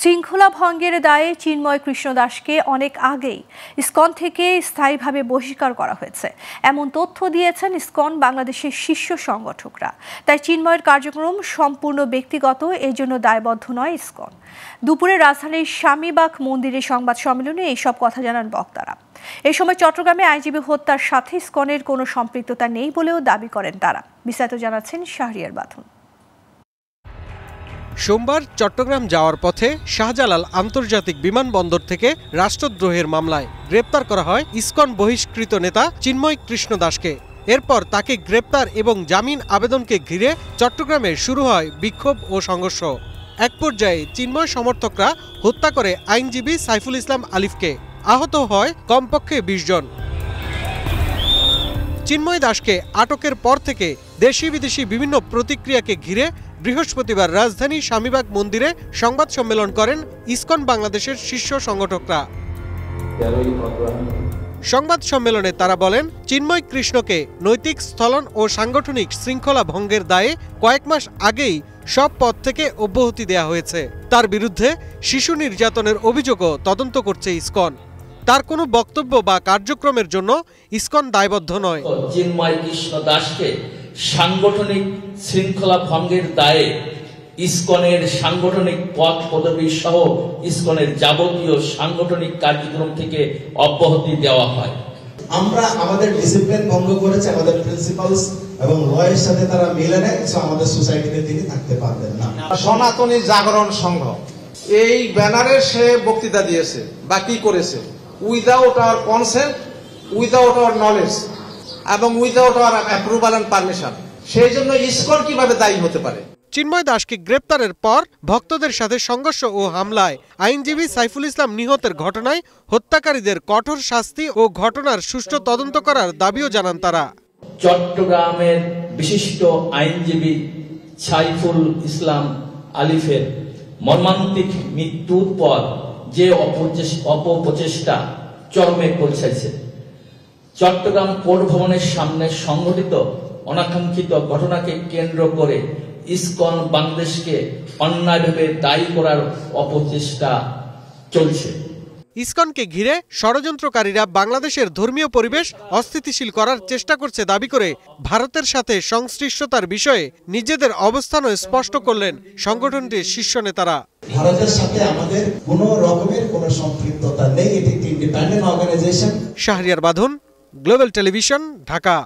শৃঙ্খলা ভঙ্গের দায়ে চিন্ময় কৃষ্ণ দাসকে অনেক আগেই ইসকন থেকে স্থায়ীভাবে বহিষ্কার করা হয়েছে, এমন তথ্য দিয়েছেন ইসকন বাংলাদেশের শীর্ষ সংগঠকরা। তাই চিন্ময়ের কার্যক্রম সম্পূর্ণ ব্যক্তিগত, এই জন্য দায়বদ্ধ নয় ইসকন। দুপুরে রাজধানীর স্বামীবাগ মন্দিরে সংবাদ সম্মেলনে এইসব কথা জানান বক্তারা। এই সময় চট্টগ্রামে আইনজীবী হত্যার সাথে ইসকনের কোনো সম্পৃক্ততা নেই বলেও দাবি করেন তারা। বিস্তারিত জানাচ্ছেন শাহরিয়ার বাথুন। সোমবার চট্টগ্রাম যাওয়ার পথে শাহজালাল আন্তর্জাতিক বিমানবন্দর থেকে রাষ্ট্রদ্রোহের মামলায় গ্রেপ্তার করা হয় ইসকন বহিষ্কৃত নেতা চিন্ময় কৃষ্ণ দাসকে। এরপর তাকে গ্রেপ্তার এবং জামিন আবেদনকে ঘিরে চট্টগ্রামে শুরু হয় বিক্ষোভ ও সংঘর্ষ। এক পর্যায়ে চিন্ময় সমর্থকরা হত্যা করে আইনজীবী সাইফুল ইসলাম আলিফকে। আহত হয় কমপক্ষে ২০ জন। চিন্ময় দাসকে আটকের পর থেকে দেশি বিদেশি বিভিন্ন প্রতিক্রিয়াকে ঘিরে বৃহস্পতিবার রাজধানী স্বামীবাগ মন্দিরে সংবাদ সম্মেলন করেন ইসকন বাংলাদেশের শীর্ষ সংগঠকরা। সংবাদ সম্মেলনে তারা বলেন, চিন্ময় কৃষ্ণকে নৈতিক স্থলন ও সাংগঠনিক শৃঙ্খলা ভঙ্গের দায়ে কয়েক মাস আগেই সব পদ থেকে অব্যাহতি দেওয়া হয়েছে। তার বিরুদ্ধে শিশু নির্যাতনের অভিযোগও তদন্ত করছে ইসকন। তার কোনো বক্তব্য বা কার্যক্রমের জন্য ইসকন দায়বদ্ধ নয়। চিন্ময় কৃষ্ণ দাসকে সাংগঠনিক শৃঙ্খলা ভঙ্গের দায়ে ইসকনের সাংগঠনিক পদ পদবি সহ ইসকনের যাবতীয় সাংগঠনিক কার্যক্রম থেকে অব্যাহতি দেওয়া হয়। আমরা আমাদের ডিসিপ্লিন ভঙ্গ করেছে, আমাদের প্রিন্সিপালস এবং লয়ের সাথে তারা মিলে নেয়, সো আমাদের সোসাইটিতে তিনি থাকতে পারবেন না। সনাতনী জাগরণ সংঘ এই ব্যানারে সে বক্তৃতা দিয়েছে বা কি করেছে, without our consent, without our knowledge এবং without our approval and permission. সেই জন্য ইসকন কিভাবে দায়ী হতে পারে? চিন্ময় দাসকে গ্রেপ্তারের পর ভক্তদের সাথে সংঘর্ষ ও হামলায় আইনজীবী সাইফুল ইসলাম নিহতের ঘটনায় হত্যাকারীদের কঠোর শাস্তি ও ঘটনার সুষ্ঠু তদন্ত করার দাবিও জানান তারা। চট্টগ্রামের বিশিষ্ট আইনজীবী সাইফুল ইসলাম আলিফের মর্মান্তিক মৃত্যুর পর যে অপপ্রচেষ্টা চরমে পৌঁছেছে, চট্টগ্রাম কোর্ট ভবনের সামনে সংঘটিত অনাকাঙ্ক্ষিত ঘটনাকে কেন্দ্র করে ইসকন বাংলাদেশকে অন্যায়ভাবে দায়ী করার অপচেষ্টা চলছে। ইসকনকে ঘিরে ষড়যন্ত্রকারীরা বাংলাদেশের ধর্মীয় পরিবেশ অস্থিতিশীল করার চেষ্টা করছে দাবি করে ভারতের সাথে সংশ্লিষ্টতার বিষয়ে নিজেদের অবস্থানও স্পষ্ট করলেন সংগঠনটির শীর্ষ নেতারা। ভারতের সাথে আমাদের কোনো রকমের কোনো সম্পৃক্ততা নেই, এটি একটি ইন্ডিপেন্ডেন্ট অর্গানাইজেশন। শাহরিয়ার বাঁধন, গ্লোবাল টেলিভিশন, ঢাকা।